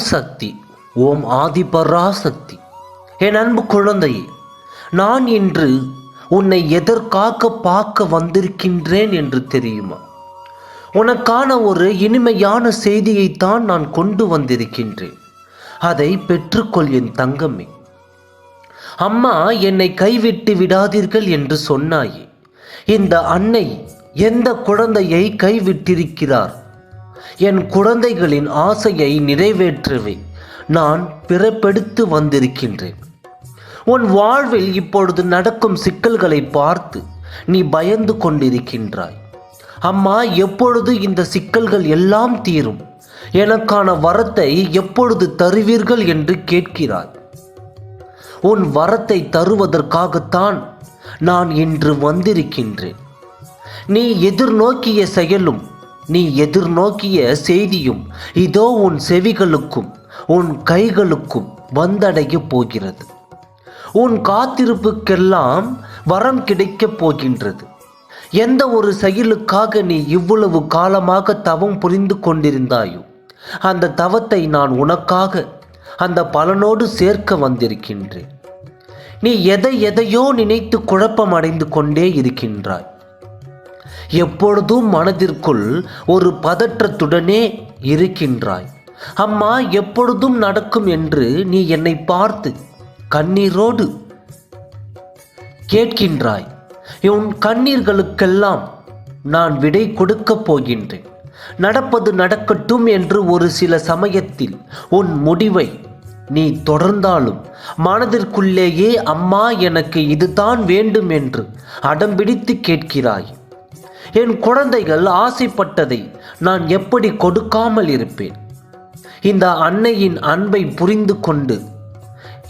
சக்தி, ஓம் ஆதிபராசக்தி. என் அன்பு குழந்தையே, நான் இன்று உன்னை எதற்காக பார்க்க வந்திருக்கின்றேன் என்று தெரியுமா? உனக்கான ஒரு இனிமையான செய்தியைத்தான் நான் கொண்டு வந்திருக்கின்றேன். அதை பெற்றுக்கொள் என் தங்கமே. அம்மா என்னை கைவிட்டு விடாதீர்கள் என்று சொன்னாயே, இந்த அன்னை எந்த குழந்தையை கைவிட்டிருக்கிறார்? என் குழந்தைகளின் ஆசையை நிறைவேற்றவே நான் பிறப்பெடுத்து வந்திருக்கின்றேன். உன் வாழ்வில் இப்பொழுது நடக்கும் சிக்கல்களை பார்த்து நீ பயந்து கொண்டிருக்கின்றாய். அம்மா, எப்பொழுது இந்த சிக்கல்கள் எல்லாம் தீரும்? எனக்கான வரத்தை எப்பொழுது தருவீர்கள் என்று கேட்கிறாய். உன் வரத்தை தருவதற்காகத்தான் நான் இன்று வந்திருக்கின்றேன். நீ எதிர்நோக்கிய செயலும் நீ எதிர்நோக்கிய செய்தியும் இதோ உன் செவிகளுக்கும் உன் கைகளுக்கும் வந்தடைய போகிறது. உன் காத்திருப்புக்கெல்லாம் வரம் கிடைக்கப் போகின்றது. எந்த ஒரு செயலுக்காக நீ இவ்வளவு காலமாக தவம் புரிந்து கொண்டிருந்தாயோ, அந்த தவத்தை நான் உனக்காக அந்த பலனோடு சேர்க்க வந்திருக்கின்றேன். நீ எதையோ நினைத்து குழப்பம் அடைந்து கொண்டே இருக்கின்றாய். எப்பொழுதும் மனதிற்குள் ஒரு பதற்றத்துடனே இருக்கின்றாய். அம்மா, எப்பொழுதும் நடக்கும் என்று நீ என்னை பார்த்து கண்ணீரோடு கேட்கின்றாய். உன் கண்ணீர்களுக்கெல்லாம் நான் விடை கொடுக்கப் போகின்றேன். நடப்பது நடக்கட்டும் என்று ஒரு சில சமயத்தில் உன் முடிவை நீ தொடர்ந்தாலும் மனதிற்குள்ளேயே அம்மா எனக்கு இதுதான் வேண்டும் என்று அடம்பிடித்து கேட்கிறாய். என் குழந்தைகள் ஆசைப்பட்டதை நான் எப்படி கொடுக்காமல் இருப்பேன்? இந்த அன்னையின் அன்பை புரிந்து கொண்டு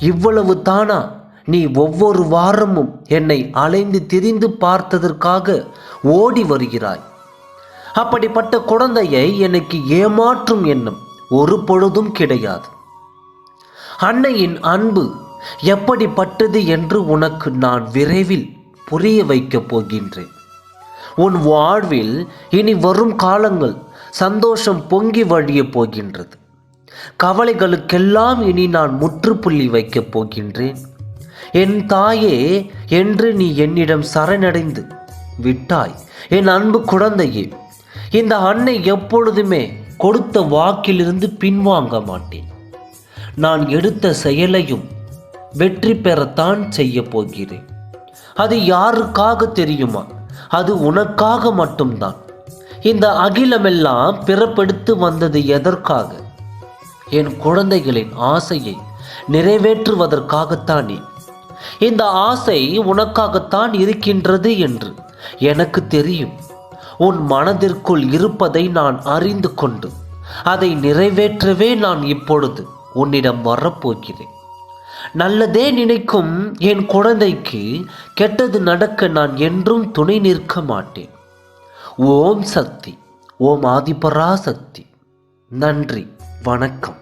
இவ்வளவு தானா நீ ஒவ்வொரு வாரமும் என்னை அலைந்து திரிந்து பார்த்ததற்காக ஓடி வருகிறாய்? அப்படிப்பட்ட குழந்தையை எனக்கு ஏமாற்றும் எண்ணம் ஒரு பொழுதும் கிடையாது. அன்னையின் அன்பு எப்படிப்பட்டது என்று உனக்கு நான் விரைவில் புரிய வைக்கப் போகின்றேன். உன் வாழ்வில் இனி வரும் காலங்கள் சந்தோஷம் பொங்கி வழிய போகின்றது. கவலைகளுக்கெல்லாம் இனி நான் முற்றுப்புள்ளி வைக்கப் போகின்றேன். என் தாயே என்று நீ என்னிடம் சரணடைந்து விட்டாய். என் அன்பு குழந்தையே, இந்த அன்னை எப்பொழுதுமே கொடுத்த வாக்கிலிருந்து பின்வாங்க மாட்டேன். நான் எடுத்த செயலையும் வெற்றி பெறத்தான் செய்ய போகிறேன். அது யாருக்காக தெரியுமா? அது உனக்காக மட்டும்தான். இந்த அகிலமெல்லாம் பிறப்பெடுத்து வந்தது எதற்காக? என் குழந்தைகளின் ஆசையை நிறைவேற்றுவதற்காகத்தானே. இந்த ஆசை உனக்காகத்தான் இருக்கின்றது என்று எனக்கு தெரியும். உன் மனதிற்குள் இருப்பதை நான் அறிந்து கொண்டு அதை நிறைவேற்றவே நான் இப்பொழுது உன்னிடம் வரப்போகிறேன். நல்லதே நினைக்கும் என் குழந்தைக்கு கெட்டது நடக்க நான் என்றும் துணை நிற்க மாட்டேன். ஓம் சக்தி, ஓம் ஆதிபராசக்தி. நன்றி, வணக்கம்.